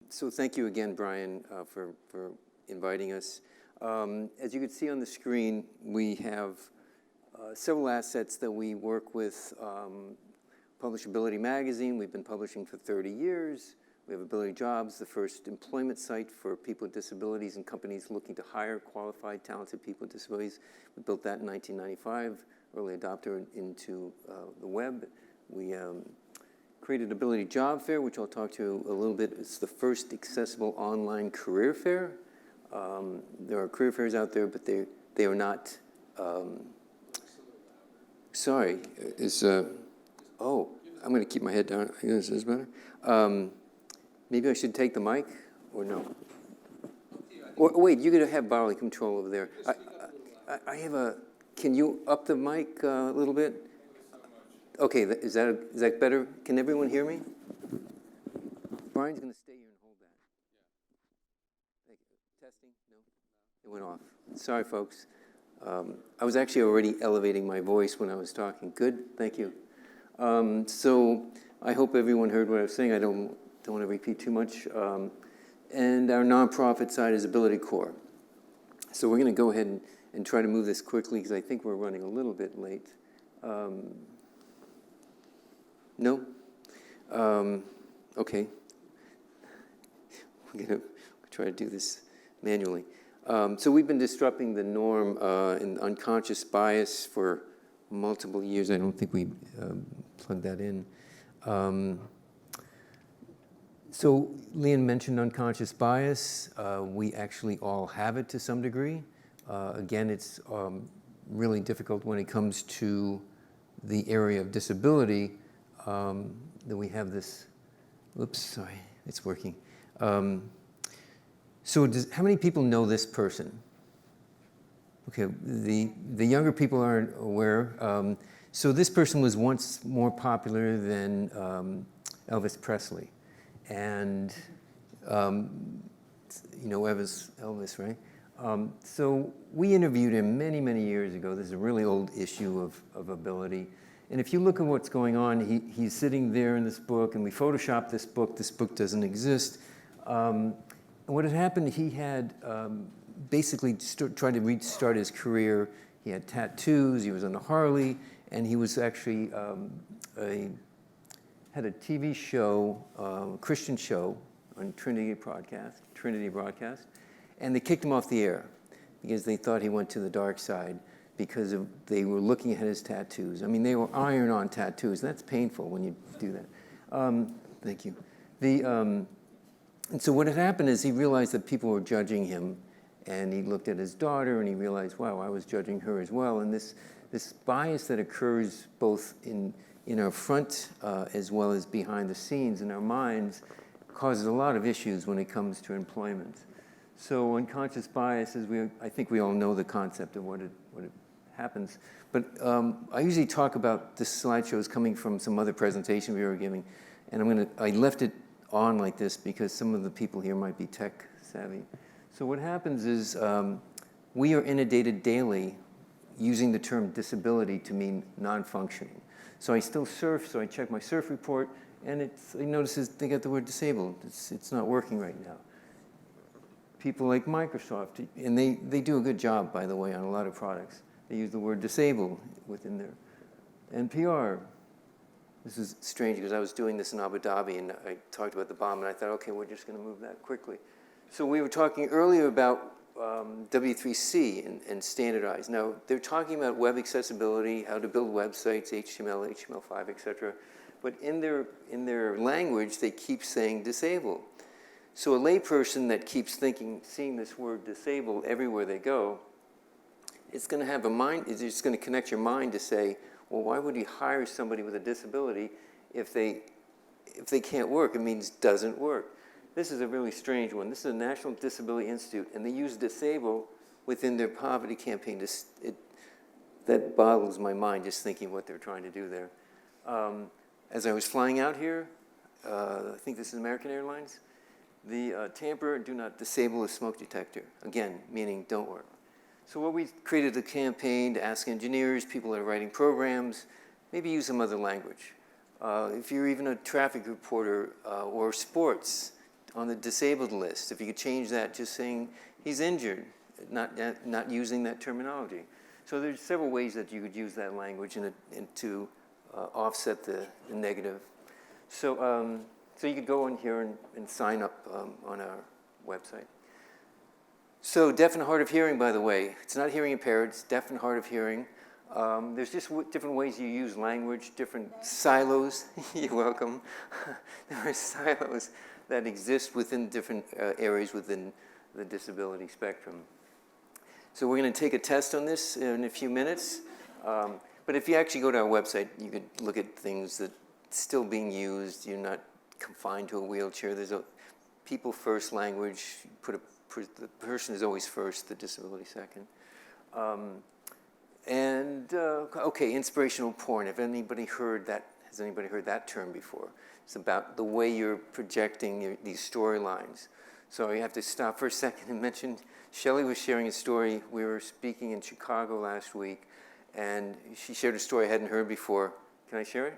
So thank you again, Brian, for inviting us. As you can see on the screen, we have several assets that we work with. Publishability Magazine, we've been publishing for 30 years. We have Ability Jobs, the first employment site for people with disabilities and companies looking to hire qualified, talented people with disabilities. We built that in 1995, early adopter into the web. We created Ability Job Fair, which I'll talk to you a little bit. It's the first accessible online career fair. There are career fairs out there, but they are not, sorry, oh, I'm going to keep my head down. I guess this is better. Maybe I should take the mic, or no? Or wait, you're going to have bodily control over there. I have a. Can you up the mic a little bit? Okay, is that better? Can everyone hear me? Brian's going to stay here and hold that. Thank you. Testing? No? It went off. Sorry, folks. I was actually already elevating my voice when I was talking. Good, thank you. So I hope everyone heard what I was saying. I don't want to repeat too much. And our nonprofit side is Ability Corps. So we're going to go ahead and try to move this quickly because I think we're running a little bit late. No? Okay. We're going to try to do this manually. So we've been disrupting the norm in unconscious bias for multiple years. I don't think we plugged that in. So Leon mentioned unconscious bias. We actually all have it to some degree. Again, it's really difficult when it comes to the area of disability. That we have this, oops, sorry, it's working. So how many people know this person? Okay, the younger people aren't aware. So this person was once more popular than Elvis Presley. And, you know, Elvis, right? So we interviewed him many, many years ago. This is a really old issue of Ability. And if you look at what's going on, he's sitting there in this book, and we photoshopped this book. This book doesn't exist. And what had happened, he had basically tried to restart his career. He had tattoos, he was on a Harley, and he was actually had a TV show, Christian show on Trinity Broadcast, and they kicked him off the air because they thought he went to the dark side because they were looking at his tattoos. I mean, they were iron-on tattoos. That's painful when you do that. Thank you. And so what had happened is he realized that people were judging him, and he looked at his daughter, and he realized, wow, I was judging her as well. And this bias that occurs both in our front as well as behind the scenes in our minds causes a lot of issues when it comes to employment. So unconscious bias, I think we all know the concept of what it happens. But I usually talk about this slideshow is coming from some other presentation we were giving, and I left it on like this because some of the people here might be tech savvy. So what happens is we are inundated daily using the term disability to mean non-functioning. So I still surf, so I check my surf report, and it notices they got the word disabled. It's not working right now. People like Microsoft, and they do a good job, by the way, on a lot of products. They use the word disabled within their NPR. This is strange because I was doing this in Abu Dhabi, and I talked about the bomb, and I thought, okay, we're just going to move that quickly. So we were talking earlier about W3C and standardize. Now, they're talking about web accessibility, how to build websites, HTML, HTML5, et cetera. But in their language, they keep saying disable. So a layperson that keeps seeing this word disable everywhere they go, it's going to have a mind, it's just going to connect your mind to say, well, why would you hire somebody with a disability if they can't work? It means doesn't work. This is a really strange one. This is a National Disability Institute, and they use disable within their poverty campaign. That boggles my mind just thinking what they're trying to do there. As I was flying out here, I think this is American Airlines, the tamper, do not disable a smoke detector. Again, meaning don't work. So what we created a campaign to ask engineers, people that are writing programs, maybe use some other language. If you're even a traffic reporter or sports, on the disabled list. If you could change that, just saying he's injured, not using that terminology. So there's several ways that you could use that language to offset the negative. So you could go in here and sign up on our website. So deaf and hard of hearing, by the way, it's not hearing impaired, it's deaf and hard of hearing. There's just different ways you use language, different silos. You're welcome. There are silos that exist within different areas within the disability spectrum. So we're going to take a test on this in a few minutes. But if you actually go to our website, you could look at things that are still being used. You're not confined to a wheelchair. There's a people first language. The person is always first, the disability second. Okay, inspirational porn. Have anybody heard that? Has anybody heard that term before? It's about the way you're projecting these storylines. So you have to stop for a second and mention, Shelley was sharing a story. We were speaking in Chicago last week, and she shared a story I hadn't heard before. Can I share it?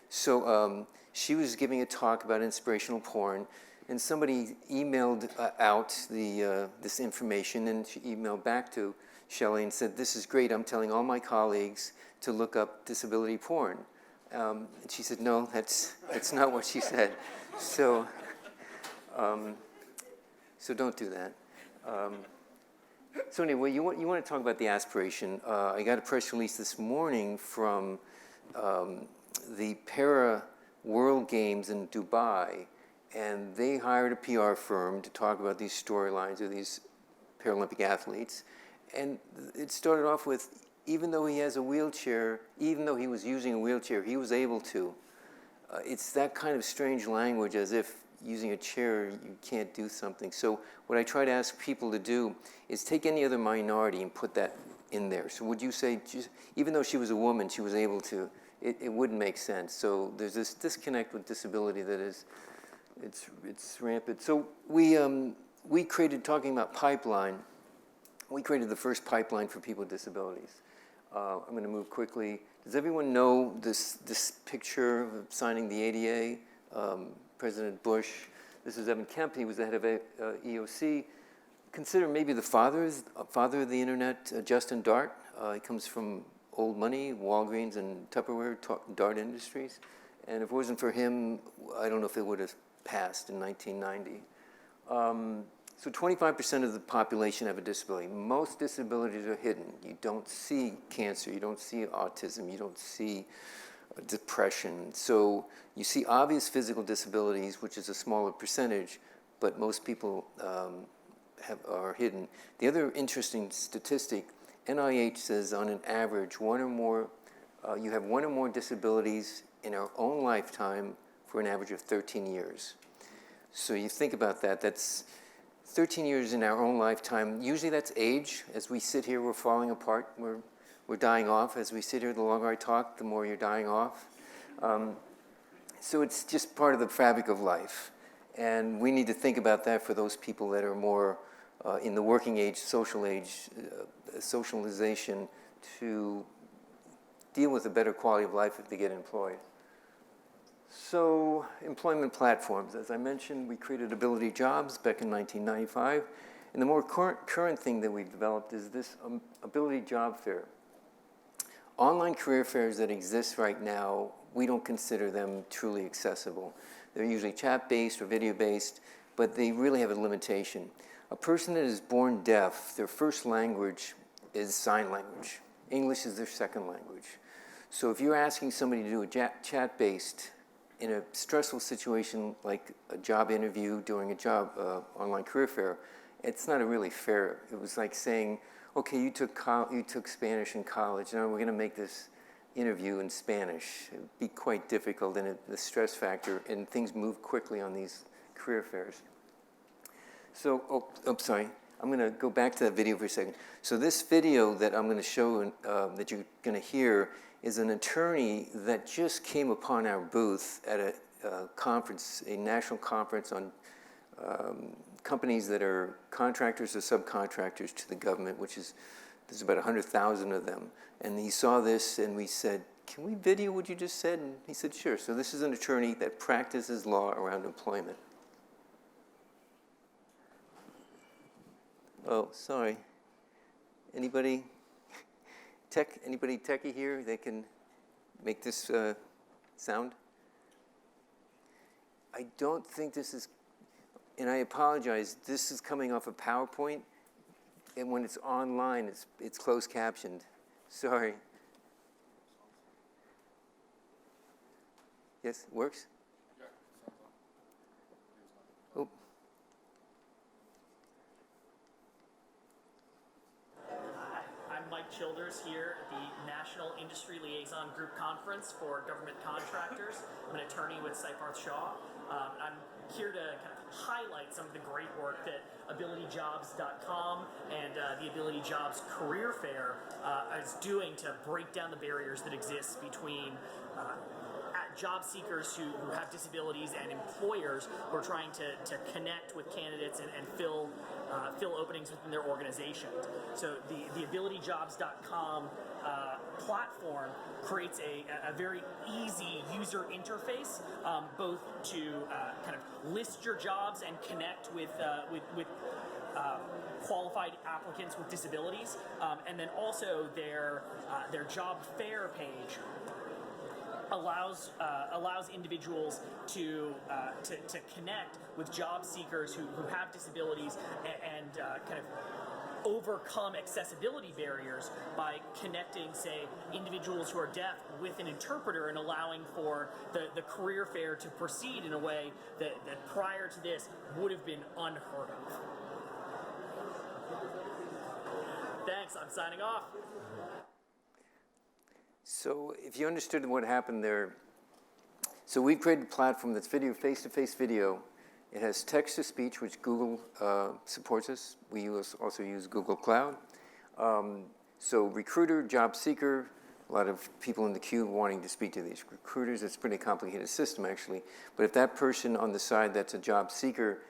So she was giving a talk about inspirational porn, and somebody emailed out this information, and she emailed back to Shelley and said, "This is great. I'm telling all my colleagues to look up disability porn." And she said, "No, that's not what she said." So don't do that. So anyway, you want to talk about the aspiration. I got a press release this morning from the Para World Games in Dubai, and they hired a PR firm to talk about these storylines of these Paralympic athletes. And it started off with, even though he has a wheelchair, even though he was using a wheelchair, he was able to. It's that kind of strange language, as if using a chair, you can't do something. So what I try to ask people to do is take any other minority and put that in there. So would you say, even though she was a woman, she was able to, it wouldn't make sense. So there's this disconnect with disability that is, it's rampant. So we created, talking about pipeline, we created the first pipeline for people with disabilities. I'm going to move quickly. Does everyone know this picture of signing the ADA? President Bush. This is Evan Kemp. He was the head of EOC. Consider maybe the father of the internet, Justin Dart. He comes from old money, Walgreens and Tupperware, Dart Industries. And if it wasn't for him, I don't know if it would have passed in 1990. So 25% of the population have a disability. Most disabilities are hidden. You don't see cancer, you don't see autism, you don't see depression. So you see obvious physical disabilities, which is a smaller percentage, but most people are hidden. The other interesting statistic, NIH says on an average, you have one or more disabilities in our own lifetime for an average of 13 years. So you think about that, that's 13 years in our own lifetime. Usually that's age. As we sit here, we're falling apart. We're dying off. As we sit here, the longer I talk, the more you're dying off. So it's just part of the fabric of life. And we need to think about that for those people that are more in the working age, social age, socialization, to deal with a better quality of life if they get employed. So employment platforms. As I mentioned, we created Ability Jobs back in 1995. And the more current thing that we've developed is this Ability Job Fair. Online career fairs that exist right now, we don't consider them truly accessible. They're usually chat-based or video-based, but they really have a limitation. A person that is born deaf, their first language is sign language. English is their second language. So if you're asking somebody to do a chat-based in a stressful situation like a job interview during a job online career fair, it's not really fair. It was like saying, okay, you took Spanish in college, now we're going to make this interview in Spanish. It would be quite difficult, and the stress factor, and things move quickly on these career fairs. So, sorry. I'm going to go back to that video for a second. So this video that I'm going to show, that you're going to hear, is an attorney that just came upon our booth at a conference, a national conference on companies that are contractors or subcontractors to the government, there's about 100,000 of them. And he saw this, and we said, "Can we video what you just said?" And he said, "Sure." So this is an attorney that practices law around employment. Oh, sorry. Anybody techie here that can make this sound? I don't think this is, and I apologize, this is coming off of PowerPoint, and when it's online, it's closed captioned. Sorry. Yes, works? Oh. I'm Mike Childers here at the National Industry Liaison Group Conference for Government Contractors. I'm an attorney with Seyfarth Shaw. I'm here to kind of highlight some of the great work that AbilityJobs.com and the Ability Jobs Career Fair is doing to break down the barriers that exist between job seekers who have disabilities and employers who are trying to connect with candidates and fill openings within their organization. So the AbilityJobs.com platform creates a very easy user interface, both to kind of list your jobs and connect with qualified applicants with disabilities, and then also their job fair page allows individuals to connect with job seekers who have disabilities and kind of overcome accessibility barriers by connecting, say, individuals who are deaf with an interpreter and allowing for the career fair to proceed in a way that prior to this would have been unheard of. Thanks, I'm signing off. So if you understood what happened there, so we've created a platform that's video, face-to-face video. It has text-to-speech, which Google supports us. We also use Google Cloud. So recruiter, job seeker, a lot of people in the queue wanting to speak to these recruiters. It's a pretty complicated system, actually. But if that person on the side that's a job seeker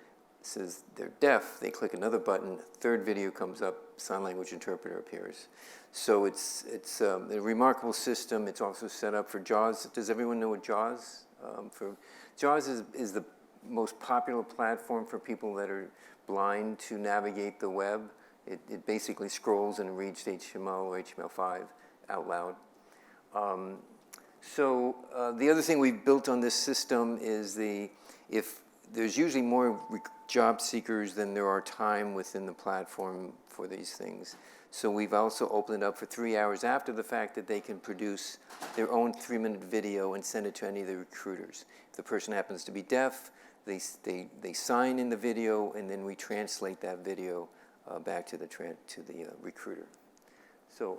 says they're deaf, they click another button, third video comes up, sign language interpreter appears. So it's a remarkable system. It's also set up for JAWS. Does everyone know what JAWS? JAWS is the most popular platform for people that are blind to navigate the web. It basically scrolls and reads HTML or HTML5 out loud. The other thing we've built on this system is if there's usually more job seekers than there are time within the platform for these things. So we've also opened it up for 3 hours after the fact that they can produce their own 3-minute video and send it to any of the recruiters. If the person happens to be deaf, they sign in the video, and then we translate that video back to the recruiter. So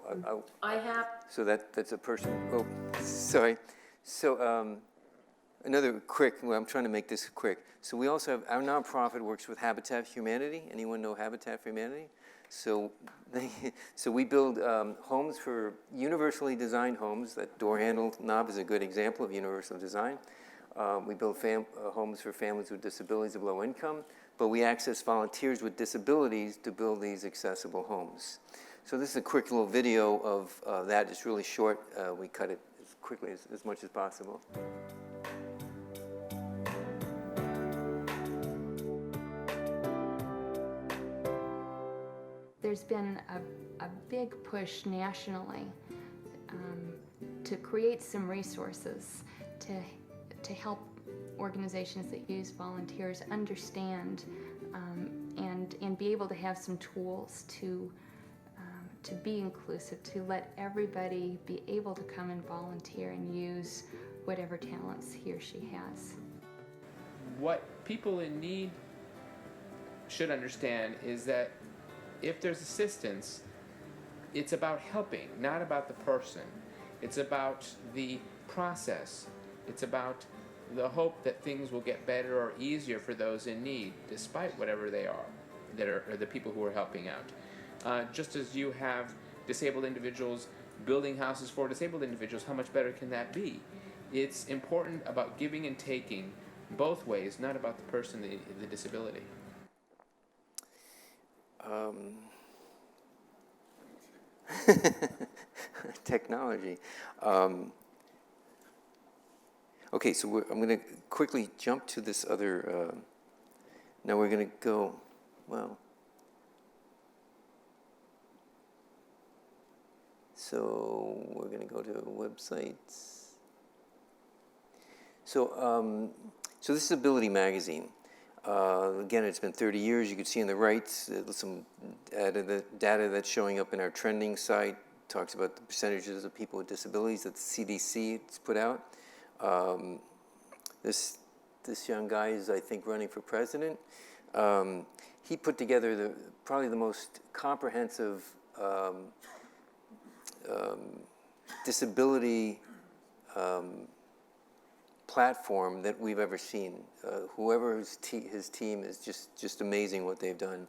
So that's a person. Oh, sorry. So another quick. Well, I'm trying to make this quick. So we also have our nonprofit works with Habitat for Humanity. Anyone know Habitat for Humanity? So we build homes for universally designed homes. That door handle knob is a good example of universal design. We build homes for families with disabilities of low income, but we access volunteers with disabilities to build these accessible homes. So this is a quick little video of that. It's really short. We cut it as quickly as much as possible. There's been a big push nationally to create some resources to help organizations that use volunteers understand and be able to have some tools to be inclusive, to let everybody be able to come and volunteer and use whatever talents he or she has. What people in need should understand is that if there's assistance, it's about helping, not about the person. It's about the process. It's about the hope that things will get better or easier for those in need, despite whatever they are, that are the people who are helping out. Just as you have disabled individuals building houses for disabled individuals, how much better can that be? It's important about giving and taking both ways, not about the person, the disability. Technology. Okay, so I'm going to quickly jump to this other. Now we're going to go. Well, So we're going to go to websites. So, so this is Ability Magazine. Again, it's been 30 years. You can see on the right some data that's showing up in our trending site. Talks about the percentages of people with disabilities that the CDC has put out. This young guy is, I think, running for president. He put together probably the most comprehensive disability platform that we've ever seen. Whoever his team is just amazing what they've done.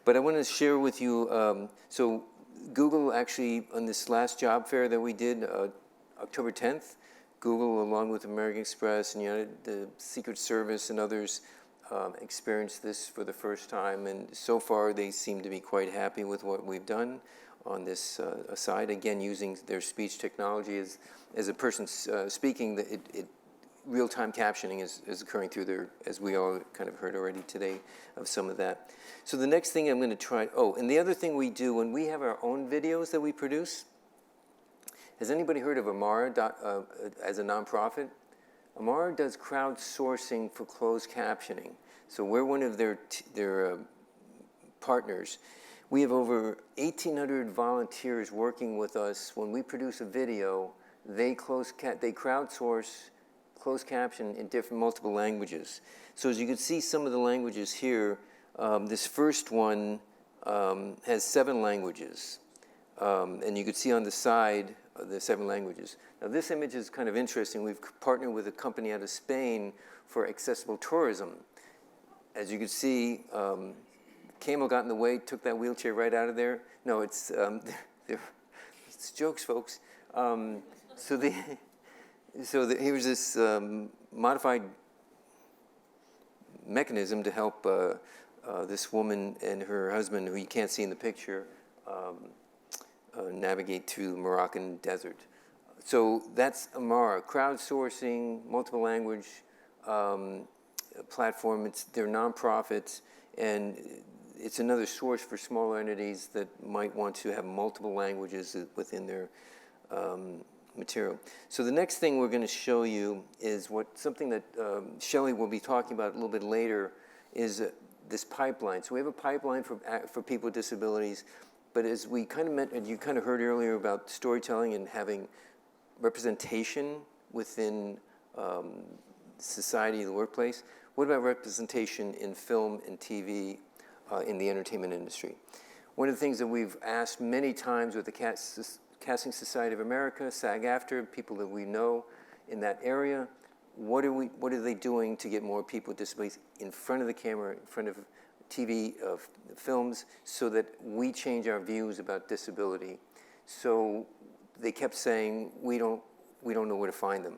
But I want to share with you, so Google actually, on this last job fair that we did, October 10th, Google, along with American Express and the Secret Service and others, experienced this for the first time. And so far, they seem to be quite happy with what we've done on this side. Again, using their speech technology as a person speaking, real-time captioning is occurring through there, as we all kind of heard already today of some of that. So the next thing I'm going to try, and the other thing we do when we have our own videos that we produce, has anybody heard of Amara as a nonprofit? Amara does crowdsourcing for closed captioning. So we're one of their partners. We have over 1,800 volunteers working with us. When we produce a video, they crowdsource closed caption in multiple languages. So as you can see some of the languages here, this first one has 7 languages. And you can see on the side the 7 languages. Now this image is kind of interesting. We've partnered with a company out of Spain for accessible tourism. As you can see, Camel got in the way, took that wheelchair right out of there. No, it's jokes, folks. Here's this modified mechanism to help this woman and her husband, who you can't see in the picture, navigate through the Moroccan desert. So that's Amara, crowdsourcing, multiple language platform. They're nonprofits, and it's another source for smaller entities that might want to have multiple languages within their material. So the next thing we're going to show you is something that Shelley will be talking about a little bit later, is this pipeline. So we have a pipeline for people with disabilities, but as we kind of met, and you kind of heard earlier about storytelling and having representation within society, the workplace, what about representation in film and TV in the entertainment industry? One of the things that we've asked many times with the Casting Society of America, SAG-AFTRA, people that we know in that area, what are they doing to get more people with disabilities in front of the camera, in front of TV films, so that we change our views about disability? So they kept saying, we don't know where to find them.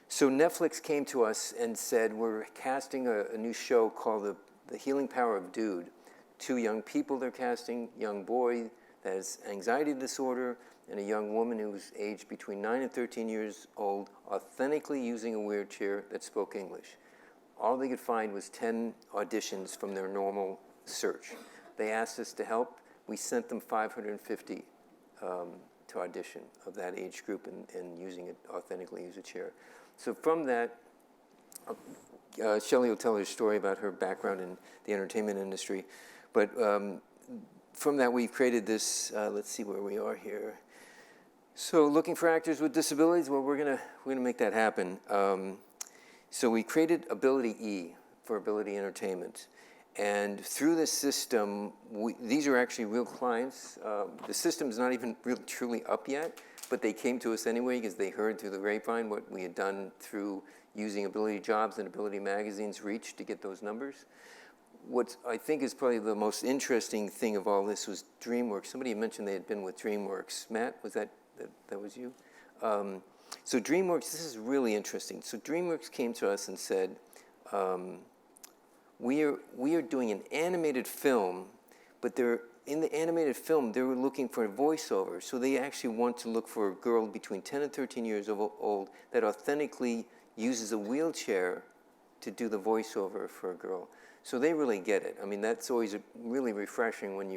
So Netflix came to us and said, we're casting a new show called The Healing Power of Dude. 2 young people they're casting, young boy that has anxiety disorder, and a young woman who's aged between 9 and 13 years old, authentically using a wheelchair that spoke English. All they could find was 10 auditions from their normal search. They asked us to help. We sent them 550 to audition of that age group and using it, authentically use a chair. So from that, Shelley will tell her story about her background in the entertainment industry. But from that, we've created this, let's see where we are here. So looking for actors with disabilities, well, we're gonna make that happen. So we created Ability E for Ability Entertainment. And through this system, these are actually real clients. The system's not even really truly up yet, but they came to us anyway because they heard through the grapevine what we had done through using Ability Jobs and Ability Magazine's reach to get those numbers. What I think is probably the most interesting thing of all this was DreamWorks. Somebody mentioned they had been with DreamWorks. Matt, was that was you? So DreamWorks, this is really interesting. So DreamWorks came to us and said, we are doing an animated film, but in the animated film, they were looking for a voiceover. So they actually want to look for a girl between 10 and 13 years old that authentically uses a wheelchair to do the voiceover for a girl. So they really get it. I mean, that's always really refreshing when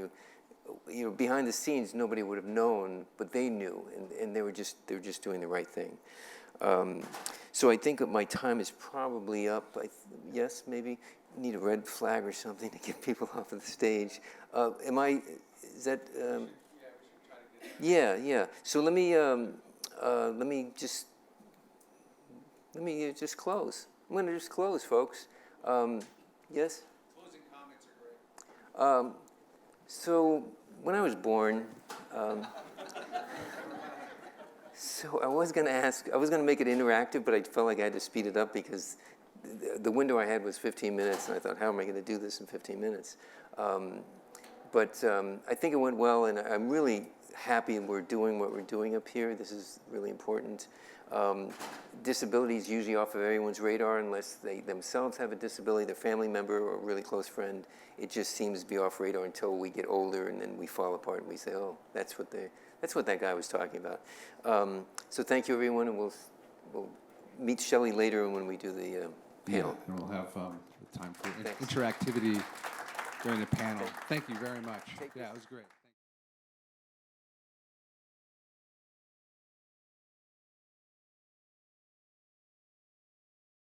behind the scenes, nobody would have known, but they knew, and they were just doing the right thing. So I think that my time is probably up. Yes, maybe need a red flag or something to get people off of the stage. Is that? Yeah. So let me just close. I'm going to just close, folks. Yes. Closing comments are great. So when I was born, so I was going to make it interactive, but I felt like I had to speed it up because the window I had was 15 minutes, and I thought, how am I going to do this in 15 minutes? But I think it went well, and I'm really happy we're doing what we're doing up here. This is really important. Disability is usually off of everyone's radar unless they themselves have a disability, their family member or a really close friend. It just seems to be off radar until we get older, and then we fall apart and we say, oh, that's what that guy was talking about. So thank you, everyone, and we'll meet Shelley later when we do the panel. Yeah, and we'll have time for Thanks. interactivity during the panel. Thank you very much. Yeah, it was great.